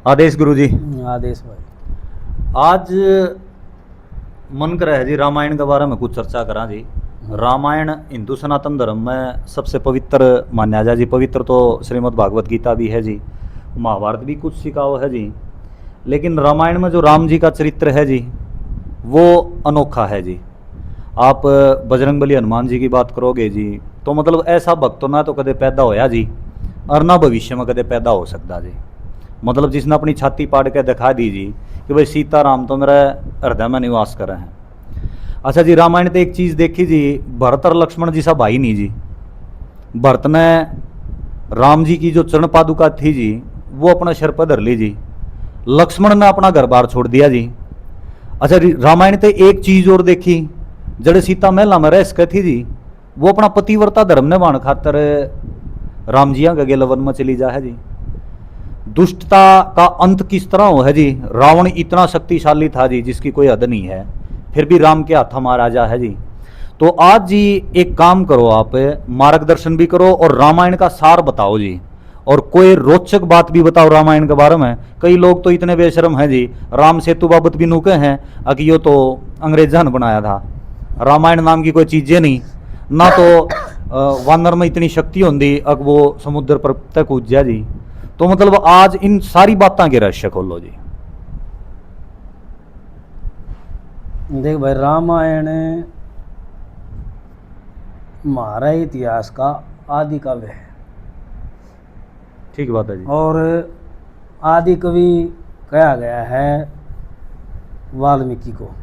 आदेश गुरु जी। आदेश भाई। आज मन कर है जी रामायण के बारे में कुछ चर्चा करा जी। रामायण हिंदू सनातन धर्म में सबसे पवित्र माना जाए जी। पवित्र तो श्रीमद् भागवत गीता भी है जी, महाभारत भी कुछ सिखाओ है जी, लेकिन रामायण में जो राम जी का चरित्र है जी वो अनोखा है जी। आप बजरंगबली हनुमान जी की बात करोगे जी तो मतलब ऐसा भक्त ना तो कदे पैदा होया जी और ना भविष्य में कदे पैदा हो सकता जी। मतलब जिसने अपनी छाती पाड़ के दिखा दी जी कि भाई सीताराम तो मेरा हृदय में निवास कर रहे हैं। अच्छा जी, रामायण तो एक चीज़ देखी जी, भरत और लक्ष्मण जी सा भाई नहीं जी। भरत ने राम जी की जो चरण पादुका थी जी वो अपना सिर पर धर ली जी, लक्ष्मण ने अपना घर बार छोड़ दिया जी। अच्छा, रामायण तो एक चीज़ और देखी, जड़े सीता महला में रह सके थी जी वो अपना पतिव्रता धर्म निभाने खातर राम जिया गगे लवन में चली जा है जी। दुष्टता का अंत किस तरह हो है जी। रावण इतना शक्तिशाली था जी जिसकी कोई हद नहीं है, फिर भी राम के हाथ मारा जा है जी। तो आज जी एक काम करो, आप मार्गदर्शन भी करो और रामायण का सार बताओ जी, और कोई रोचक बात भी बताओ रामायण के बारे में। कई लोग तो इतने बेशरम हैं जी, राम सेतु बाबत भी नूके हैं कि यो तो अंग्रेजा ने बनाया था, रामायण नाम की कोई चीजें नहीं ना। तो वानर में इतनी शक्ति होती अब वो समुद्र पर तक कूद जा जी। तो मतलब आज इन सारी बातों के रहस्य खोलो जी। देख भाई, रामायण हमारा इतिहास का आदि काव्य है। ठीक बात है जी। और आदि कवि कहा गया है वाल्मीकि को।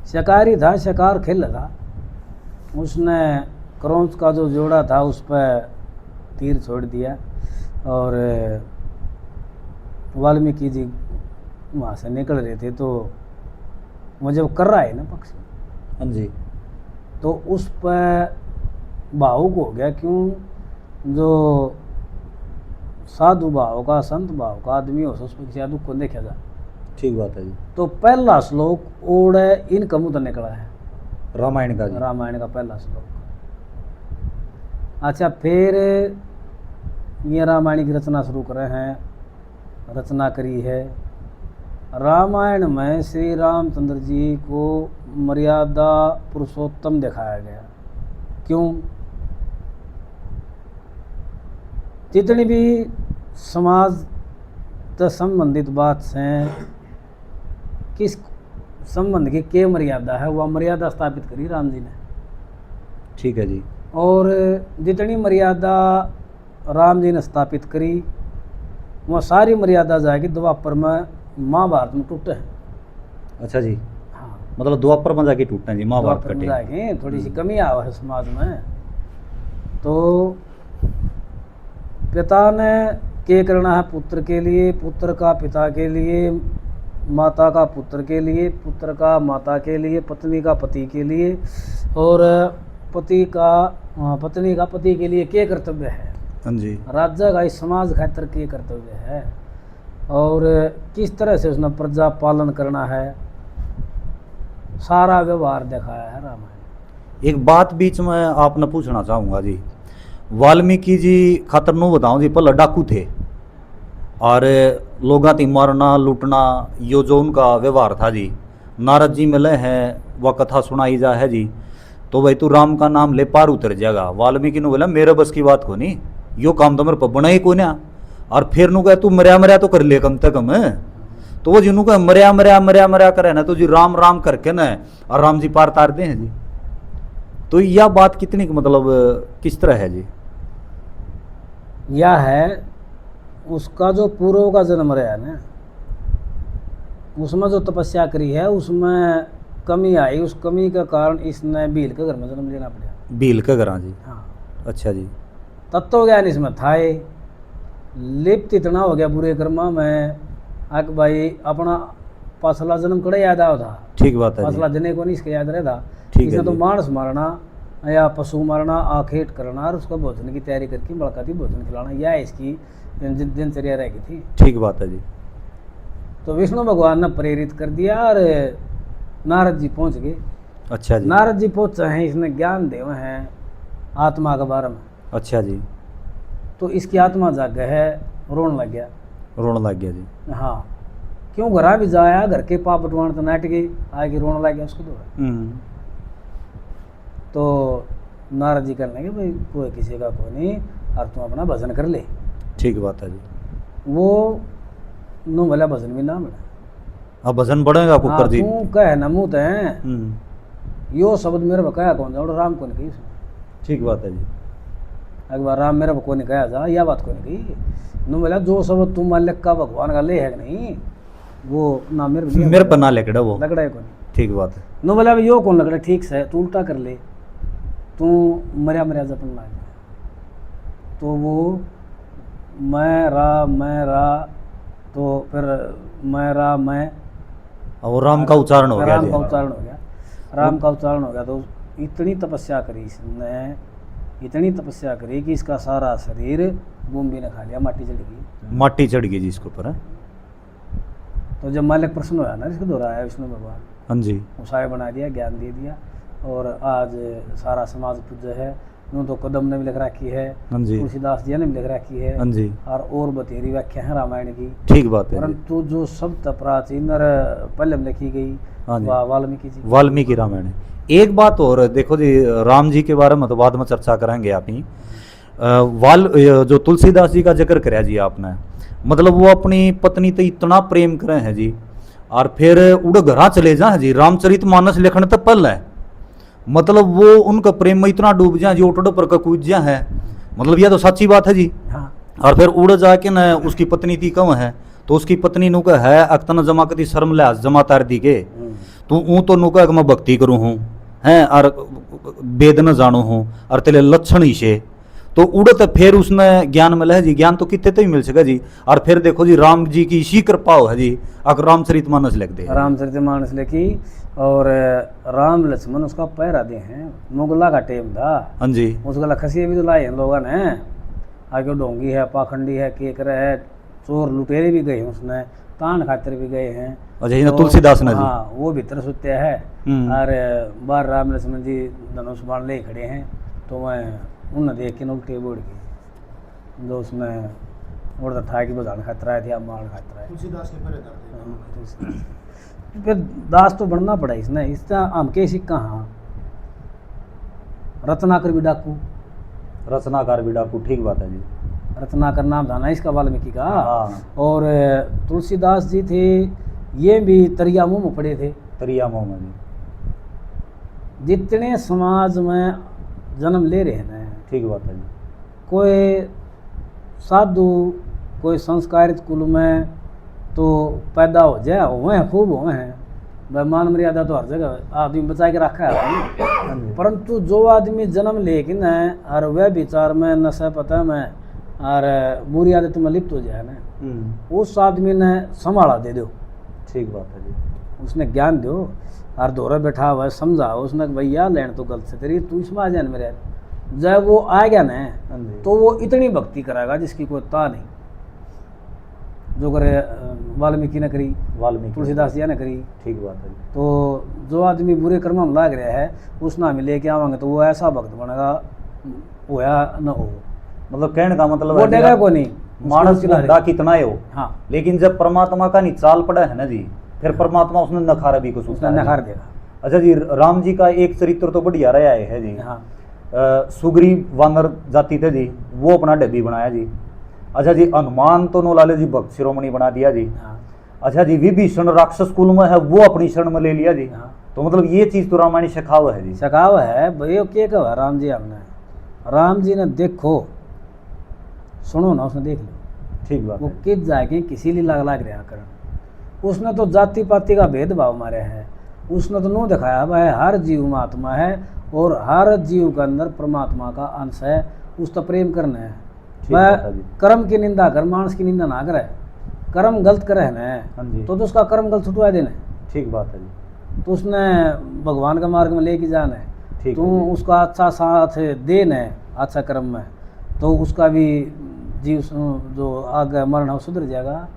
शिकारी था, शिकार खेल था, उसने क्रौंच का जो जोड़ा था उस पर तीर छोड़ दिया और वाल्मीकि जी वहाँ से निकल रहे थे तो वो जब कर रहा है ना पक्षी, हाँ जी, तो उस पर भावुक हो गया। क्यों? जो साधु भाव का, संत भाव का आदमी हो उस पर दुख को देखा जा। ठीक बात है जी। तो पहला श्लोक ओढ़े इन कमुत निकला है रामायण का जी। रामायण का पहला श्लोक। अच्छा, फिर ये रामायण की रचना शुरू करे हैं, रचना करी है। रामायण में श्री रामचंद्र जी को मर्यादा पुरुषोत्तम दिखाया गया। क्यों? जितनी भी समाज से संबंधित बात से किस संबंध की के मर्यादा है, वह मर्यादा स्थापित करी राम जी ने। ठीक है जी। और जितनी मर्यादा राम जी ने स्थापित करी वह सारी मर्यादा जाएगी द्वापर में, महाभारत में टूटे हैं। अच्छा जी। हाँ, मतलब द्वापर में जाके टूटना जी, महाभारत द्वापर में कटे जाएगी, थोड़ी सी कमी आ है समाज में। तो पिता ने के करना है पुत्र के लिए, पुत्र का पिता के लिए, माता का पुत्र के लिए, पुत्र का माता के लिए, पत्नी का पति के लिए, और पत्नी का पति के लिए क्या कर्तव्य है। हाँ जी। राज्य का इस समाज खातर क्या कर्तव्य है और किस तरह से उसने प्रजा पालन करना है, सारा व्यवहार दिखाया है रामायण। एक बात बीच में आपने पूछना चाहूँगा जी। वाल्मीकि जी खातर नो बताऊँ जी, पहले डाकू थे और लोगों की मारना लूटना यो जो उनका व्यवहार था जी। नारद जी मिले हैं, वह कथा सुनाई जा है जी, तो भाई तू राम का नाम ले पार उतर जाएगा। वाल्मीकि ने बोला मेरे बस की बात को नहीं, यो काम तो मेरे पर बना ही को ना। और फिर नु कहे तू मरिया मरिया तो कर ले कम से कम। तो वो जिन्हों कहे मरिया मरिया मरिया मरिया करे ना, तो जी राम राम करके ना और राम जी पार तारते हैं जी। तो यह बात कितनी मतलब किस तरह है जी? यह है उसका जो पूर्व का जन्म रहा है ना, उसमें जो तपस्या करी है उसमें कमी आई, उस कमी के कारण इसने भील के घर में जन्म लेना पड़ा। भील के घर जी। हाँ। अच्छा जी। तत्व ज्ञान इसमें था, लिप्त इतना हो गया बुरे कर्मा में आक भाई अपना पासला जन्म कड़े याद आओ था। ठीक बात है। पासला जने को नहीं इसके याद रहा था। ठीक इसने है तो जी। मांस मारना या पशु मारना, आखेट करना और उसका भोजन की तैयारी करके मुलाकाती भोजन खिलाना, यह इसकी दिनचर्या रहेगी थी। ठीक बात है जी। तो विष्णु भगवान ने प्रेरित कर दिया और नारद जी पहुंच गए। अच्छा जी। नारद जी पहुंचे हैं, इसने ज्ञान देवे हैं आत्मा के बारे में। अच्छा जी। तो इसकी आत्मा जाग है, रोने लग गया। रोने लग गया जी। हाँ, क्यों घरा भी जाया, घर के पाप बटवान तो नाट गई, आगे रोने लग गया उसको तो नारद जी करने लगे भाई कोई किसी का कोई नहीं, और तुम अपना भजन कर ले। ठीक बात है जी। वो नो भला भजन भी ना बना। अब भजन बढ़ेगा हाँ, कुकर जी। तू कह नमूत है यो शब्द मेरे बकाया कौन जा, राम को नहीं कही उसने। ठीक बात है जी। एक बार राम मेरे को नहीं कहा जा, यह बात को नहीं कही। नो बोला जो शब्द तुम मालिक का भगवान का ले है कि नहीं, वो ना मेरे पर ना लेकड़ा वो लगड़ा है कौन। ठीक बात है। नो बोला यो कौन लगड़ा, ठीक से तू उल्टा कर ले, तू मर्या मर्या जपन लाग। तो वो मैं रा तो फिर मैं रा मैं, और राम का उच्चारण हो गया राम जी। का उच्चारण हो गया, राम का उच्चारण हो गया। तो इतनी तपस्या करी इसने, इतनी तपस्या करी कि इसका सारा शरीर बूंदी ने खा लिया, माटी चढ़ गई। माटी चढ़ गई जी इसके ऊपर। तो जब मालिक प्रश्न हुआ ना इसको दोहराया विष्णु भगवान, हाँ जी। उसाय बना दिया, ज्ञान दे दिया। और आज सारा समाज पूज्य है। यूँ तो कदम ने भी लिख रखी है, हाँ जी। तुलसीदास जी ने भी लिख रखी है, हाँ जी। और बतेरी व्याख्या है रामायण की। ठीक बात है जी। परंतु जो शब्द प्राचीन और पहले में लिखी गई हाँ जी। वह वाल्मीकि जी। वाल्मीकि रामायण है। एक बात और देखो जी, राम जी के बारे में तो बाद में चर्चा करेंगे आप ही। जो तुलसीदास जी का जिक्र कराया जी आपने, मतलब वो अपनी पत्नी तो इतना प्रेम करे हैं जी, और फिर उड़ घरा चले जा जी, रामचरितमानस लिखने तो पल है, मतलब वो उनका प्रेम में इतना डूब जाए जी, ओटो पर का कूद जा है, मतलब यह तो सच्ची बात है जी। हाँ। और फिर उड़ जाके न उसकी पत्नी थी कम है, तो उसकी पत्नी नु है अक्तन जमा कती शर्म लिहाज जमा तार दी के, तू ऊ तो नुका मैं भक्ति करूँ हूँ हैं, और वेद न जाणू हूँ, और तेरे लक्षण ही से तो उड़त फिर उसने ज्ञान मिला है जी। ज्ञान तो कितने तो ही मिल सका जी। और फिर देखो जी राम जी की इसी कृपा है जी, अगर रामचरितमानस लिख दे, रामचरितमानस लिखी। और राम लक्ष्मण उसका पैरा दे हैं, मुगला का टेम था। हाँ जी। उसका खसी भी तो लाए हैं लोगों ने, आगे डोंगी है, पाखंडी है, केकर है, चोर लुटेरे भी गए हैं उसने, तान खातिर भी गए हैं। अच्छा ये तुलसीदास ने जी। हाँ, वो भीतर सुत्या है। और बाहर राम लक्ष्मण जी धनुष बाण ले खड़े हैं, तो मैं उन देख के उल्टे बोड़ के जो उसमें उड़ ठा की बजान खतरा है, या मार खतरा है। तुलसीदास के पहले करते हैं। फिर दास तो बनना पड़ा इसने, इसका हमके सिक्का। हाँ, रत्नाकर भी डाकू, रचनाकार भी डाकू। ठीक बात है जी। रत्नाकर नाम था ना इसका वाल्मीकि का। हाँ। और तुलसीदास जी थे, ये भी तरिया मुँह में पड़े थे। तरिया मोहम्मद जी। जितने समाज में जन्म ले रहे हैं, ठीक बात है जी। कोई साधु, कोई संस्कारित कुल में तो पैदा हो जाए, हुए हैं, खूब हुए हैं, भाई मान मर्यादा तो हर जगह आदमी बचा के रखा है। परंतु जो आदमी जन्म लेकिन है और वह विचार में, नशा पता में और बुरी आदत में लिप्त हो जाए ना, उस आदमी ने संभाला दे दो। ठीक बात है जी। उसने ज्ञान दो, और दोहरा बैठा हुआ है, समझा उसने भैया लेन तो गलत से तेरी, तू इसमें आ जाए मेरे। जब वो आ गया ना, तो वो इतनी भक्ति कराएगा जिसकी कोई ता नहीं, जो करे वाल्मीकि ने करी, वाल्मीकि तुलसीदास जी ने करी। ठीक बात है जी। तो जो आदमी बुरे कर्म में लाग रहा है, उस नाम लेके आवांगे तो वो ऐसा भक्त बनेगा, होया न हो, मतलब कहने का मतलब वो डेगा को नहीं, मानस बंदा कितना है हो। हाँ, लेकिन जब परमात्मा का नहीं चाल पड़ा है ना जी, फिर परमात्मा उसने नखारा भी कुछ उसने नखार देगा। अच्छा जी, राम जी का एक चरित्र तो बढ़िया रहा है जी। हाँ, सुग्रीव वानर जाति थे जी, वो अपना डब्बी बनाया जी। अच्छा जी, हनुमान तो नो लाले जी भक्त शिरोमणि बना दिया जी। हाँ, अच्छा जी, विभीषण राक्षस कुल में है, वो अपनी शरण में ले लिया जी। हाँ। तो मतलब ये चीज तो रामायण सिखाव है जी। सकाव है भाई, क्या कहा राम जी हमने, राम जी ने देखो सुनो ना, उसने देख लो, ठीक बात वो है। किस जाके किसी लिए लाग रहा करण। उसने तो जाति पाति का भेदभाव मारे है, उसने तो नो दिखाया भाई हर जीव में आत्मा है, और हर जीव के अंदर परमात्मा का अंश है, उस तो प्रेम करना है। ठीक वह बात है जी। कर्म की निंदा कर, मानस की निंदा ना करे। कर्म गलत करे है हाँ जी। ना, तो उसका कर्म गलत छुटवा देना, ठीक बात है जी। तो उसने भगवान का मार्ग में लेके जाना है। ठीक तू है जी। उसका अच्छा साथ देना है, अच्छा कर्म में, तो उसका भी जीव जो आगे मरण हो सुधर जाएगा।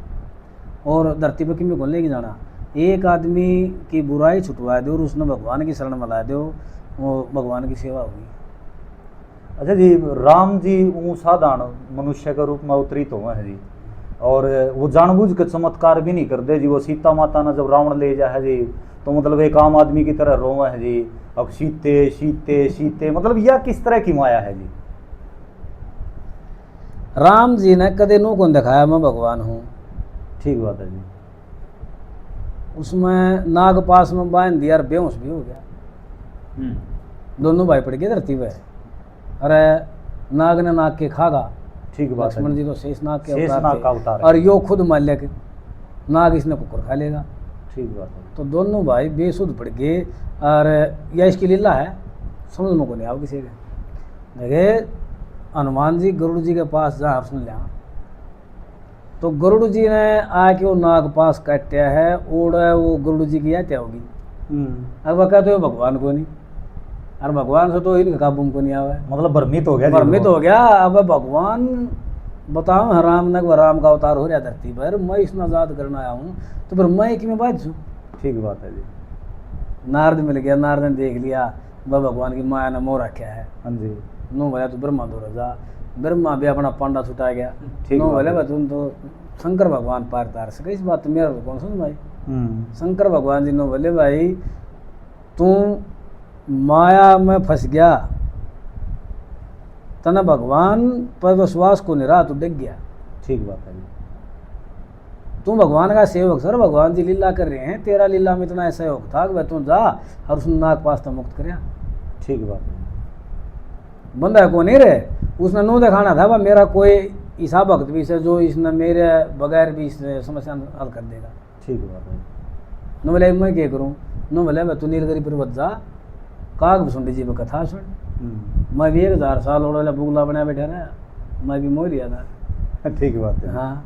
और धरती पर किमें को लेके जाना, एक आदमी की बुराई छुटवा दो और उसने भगवान की शरण में ला दो, वो भगवान की सेवा होगी। अच्छा जी, राम जी वो साधारण मनुष्य के रूप में अवतरित हुए हैं जी, और वो जानबूझ के चमत्कार भी नहीं करते जी। वो सीता माता ने जब रावण ले जा है जी, तो मतलब एक आम आदमी की तरह रोवे है जी, अब सीते सीते सीते, मतलब यह किस तरह की माया है जी? राम जी ने कदे नू को दिखाया मैं भगवान हूँ। ठीक बात है जी। उसमें नाग पास में बांध दिया और बेहोश भी हो गया। दोनों भाई पड़ गए धरती पे। अरे नाग ने नाग के खागा। ठीक बात है लक्ष्मण जी तो शेष नाग के शेषनाग का अवतार अवतार थे है। और यो खुद मान लिया कि नाग इसने कुकुर खा लेगा। ठीक बात है। तो दोनों भाई बेसुध पड़ गए। और यह इसकी लीला है, समझ में को नहीं आओ किसी के। देखे हनुमान जी गरुड़ जी के पास जा सुन लिया, तो गरुड़ जी ने आके वो नाग पास काटा है, ओढ़ वो गरुड़ जी की हत्या होगी। अब वह कहते हो भगवान को नहीं, और भगवान से तो इनका काबू को नहीं आवा। मतलब भ्रमित हो गया जी भ्रमित वो। हो गया। अब भगवान बताओ राम ने राम का अवतार हो रहा धरती पर, मैं इसमें आजाद करना आया हूँ, तो फिर मैं एक में बात छूँ। ठीक बात है जी। नारद मिल गया, नारद ने देख लिया वह भगवान की माया ने मोह रखा है। हाँ जी। नो भले तू ब्रह्मा दो रजा, ब्रह्मा भी अपना पांडा छुटा गया। ठीक नो बात भले है। भाई तुम तो शंकर भगवान पार तार सके, इस बात तो मेरा तो कौन सुन भाई। शंकर भगवान जी नो भले भाई तू माया में फंस गया, तना भगवान पर विश्वास को नहीं रहा, तू डिग गया। ठीक बात है जी। तू भगवान का सेवक सर, भगवान जी लीला कर रहे हैं, तेरा लीला में इतना ऐसा योग था कि वह तू जा और उस नाग पास तो मुक्त कर। ठीक बात है। बंदा को नहीं रहे, उसने नो दिखाना था वह मेरा कोई ईसा भक्त भी से जो इसने मेरे बगैर भी इस समस्या हल कर देगा। ठीक बात है। नो बोले मैं क्या करूँ, नो बोले मैं तू नीलगिरी पर्वत जा, काग सुंडी जी में कथा सुन। मैं भी 1000 साल ओढ़ बुगला बना बैठा रहा, मैं भी मोह लिया था। ठीक बात है। हाँ,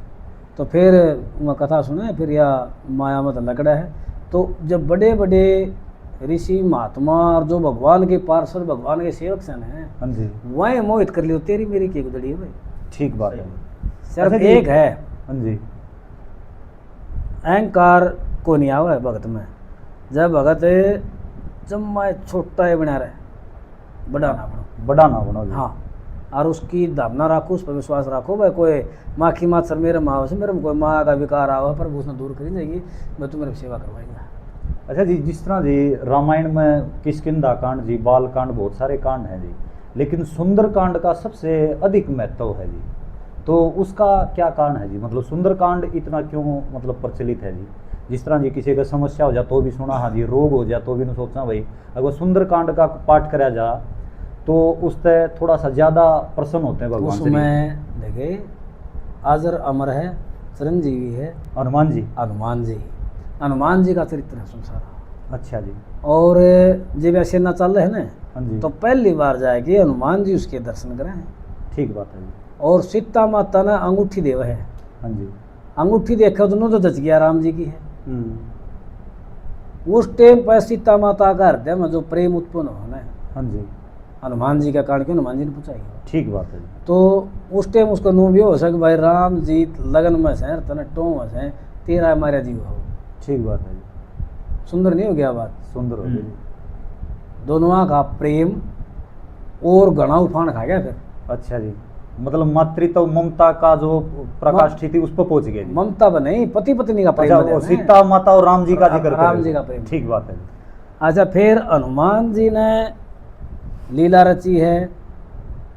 तो फिर मैं कथा सुने, फिर यह माया मत लकड़ा है। तो जब बड़े बड़े ऋषि महात्मा और जो भगवान के पार्षद भगवान के सेवक सन हैं, हाँ जी। वह मोहित कर लियो, तेरी मेरी की गुजरी है भाई। ठीक बात है। सिर्फ अच्छा जी। एक है, हाँ जी। अहंकार को नहीं आवा है भगत में। जब भगत जब मैं छोटा है बना रहे, बड़ा ना बनो। बड़ा ना बनो जी। हाँ, और उसकी धारणा रखो, उस पर विश्वास रखो भाई। कोई माँ की मात सर मेरे माँ से मेरे में कोई माँ का विकार आवा पर उसने दूर करी जाएगी, मैं तुम्हारी सेवा करवाएगा। अच्छा जी, जिस तरह जी रामायण में किष्किंधा कांड जी, बाल कांड, बहुत सारे कांड हैं जी, लेकिन सुंदर कांड का सबसे अधिक महत्व है जी, तो उसका क्या कारण है जी? मतलब सुंदर कांड इतना क्यों मतलब प्रचलित है जी? जिस तरह जी किसी का समस्या हो जा तो भी सुना, हाँ जी, रोग हो जा तो भी न सोचना भाई अगर सुंदर कांड का पाठ कराया जा तो उससे थोड़ा सा ज़्यादा प्रसन्न होते हैं भगवान से। उसमें देखे आजर अमर है, चिरंजीवी है हनुमान जी। हनुमान जी का चरित्र है संसार। अच्छा जी। और जब ऐसे ना चल रहे हैं ना, हाँ जी। तो पहली बार जाएगी हनुमान जी उसके दर्शन करें। ठीक बात है जी। और सीता माता ने अंगूठी देव है, हाँ जी। अंगूठी देखा दोनों तो दच गया राम जी की है। उस टाइम पर सीता माता का हृदय में जो प्रेम उत्पन्न होना है, हाँ जी। हनुमान जी का कारण क्यों हनुमान जी ने पूछा ही। ठीक बात है जी। तो उस टाइम उसका नो भी हो सके भाई राम जी लगन में से तने टो में से तेरा हमारा जीव हो। ठीक बात है जी। सुंदर नहीं हो गया बात? सुंदर हो गई। दोनों का प्रेम और घना उफान खा गया फिर। अच्छा जी, मतलब मातृत्व ममता का जो प्रकाष्ठी थी उस पर पहुंच गए जी। ममता पर नहीं, पति पत्नी का प्रेम अच्छा, बने वो हैं। सीता माता और राम जी का जिक्र कर राम रहे जी हो। का प्रेम। ठीक बात है जी। अच्छा, फिर हनुमान जी ने लीला रची है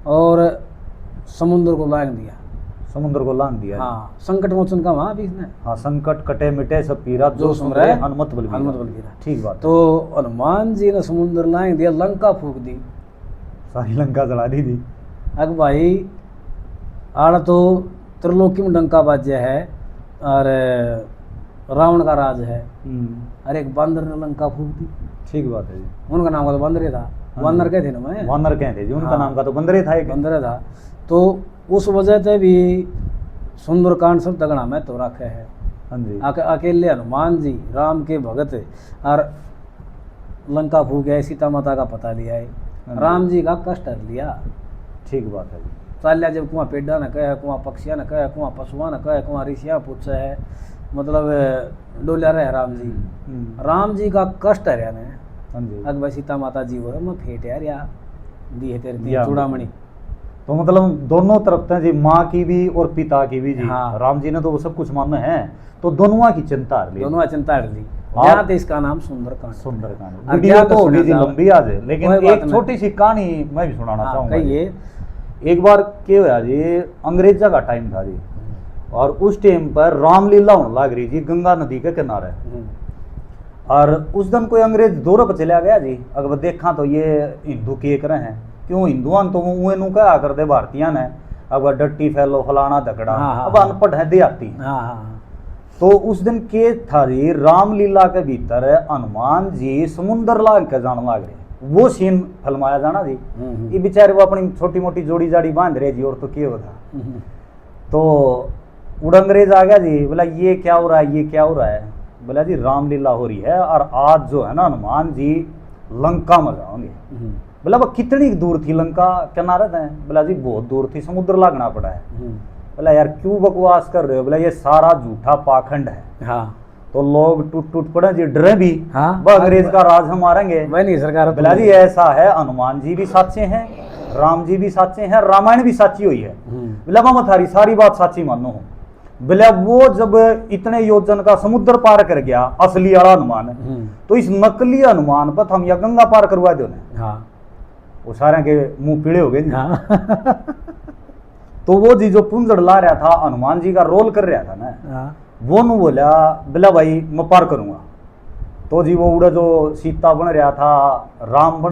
और समुद्र को लांग दिया। समुद्र को लांग दिया। हाँ, संकट मोचन का वहाँ भी इसने। हाँ, संकट कटे मिटे सब पीरा जो सुमरे हनुमत बलबीरा। हनुमत बलबीरा। ठीक बात है। तो हनुमान जी ने समुद्र लांग दिया, लंका फूक दी, सारी लंका जला दी थी। अग भाई आड़ तो त्रिलोकी में डंका बाज्य है और रावण का राज है, और एक बंदर ने लंका फूक दी। ठीक बात है जी। उनका नाम का तो बंदर ही था। हाँ वानर जी। कहते थे ना मैं, वानर कहते जी, उनका हाँ। नाम का तो बंदरे था एक। बंदर था। तो उस वजह से भी सुंदरकांड सब तगड़ा में तो रखे है। हाँ जी। अकेले हनुमान जी राम के भगत और लंका फूके, सीता माता का पता लिया है, हाँ जी। राम जी का कष्ट हर लिया। ठीक बात है जी। चाल्या जब कुआं पेड़ा न कहे, कुआं पक्षियाँ न कहे, कुआं पशुआ न कहे, कुआं ऋषियाँ पूछे है, मतलब डोलिया रहे राम जी। राम जी का कष्ट है यानी। हाँ जी। अग भाई सीता माता जी हो मैं फेट यार या दी है तेरे दिया। चूड़ामणि, तो मतलब दोनों तरफ से जी, माँ की भी और पिता की भी जी। हाँ। राम जी ने तो वो सब कुछ माना है, तो दोनों की चिंता कर ली। दोनों चिंता कर ली। आप- यहाँ तो इसका नाम सुंदरकांड। सुंदरकांड। अब वीडियो क्या तो तो होगी जी सुना लंबी आज, लेकिन कोई बात एक नहीं। छोटी सी कहानी मैं भी सुनाना हाँ, चाहूंगा जी। कहिए। एक बार क्या हुआ जी, अंग्रेजा का टाइम था जी, और उस टाइम पर रामलीला होने लग रही जी गंगा नदी के किनारे। और उस दिन कोई अंग्रेज दौरे पर चला गया जी। अगर देखा तो ये हिंदू के कर हैं, क्यों हिंदुआ तो मुँह नू क्या करते भारतीय ने, अब डट्टी फैलो फलाना धकड़ा, हाँ, हाँ, अब हाँ। अनपढ़ है देहाती। हाँ हाँ तो उस दिन के था जी, रामलीला के भीतर हनुमान जी समुंदर लाग के जाने लग रहे, वो सीन फिल्माया जाना जी। ये बेचारे वो अपनी छोटी मोटी जोड़ी जाड़ी बांध रहे जी, और तो क्या होता। तो उड़ अंग्रेज आ गया जी, बोला ये क्या हो रहा है, ये क्या हो रहा है। बोला जी रामलीला हो रही है, और आज जो है ना हनुमान जी लंका में जाओगे। बोला वो कितनी दूर थी लंका किनारे थे। बोला जी बहुत दूर थी, समुद्र लागना पड़ा है। बोला यार क्यों बकवास कर रहे हो। बोला ये सारा झूठा पाखंड है। हाँ तो लोग टूट टूट पड़े जी, डरे भी। हाँ। वह अंग्रेज का राज हम मारेंगे। वही नहीं सरकार। बोला जी ऐसा है, हनुमान जी भी साचे हैं, राम जी भी साचे हैं, रामायण भी साची हुई है। बोला मैं थारी सारी बात साची मानो हूँ। बोला वो जब इतने योजन का समुद्र पार कर गया असली वाला हनुमान, तो इस नकली हनुमान पर हम या गंगा पार करवा दो ने। हाँ वो सारे के मुंह पीड़े हो गए जी। हाँ तो वो जी जो पुंजड़ ला रहा था, हनुमान जी का रोल कर रहा था ना, हाँ वो नु बोला बोला भाई मैं पार करूंगा। तो जी वो उड़ा जो सीता बन रहा था, राम बन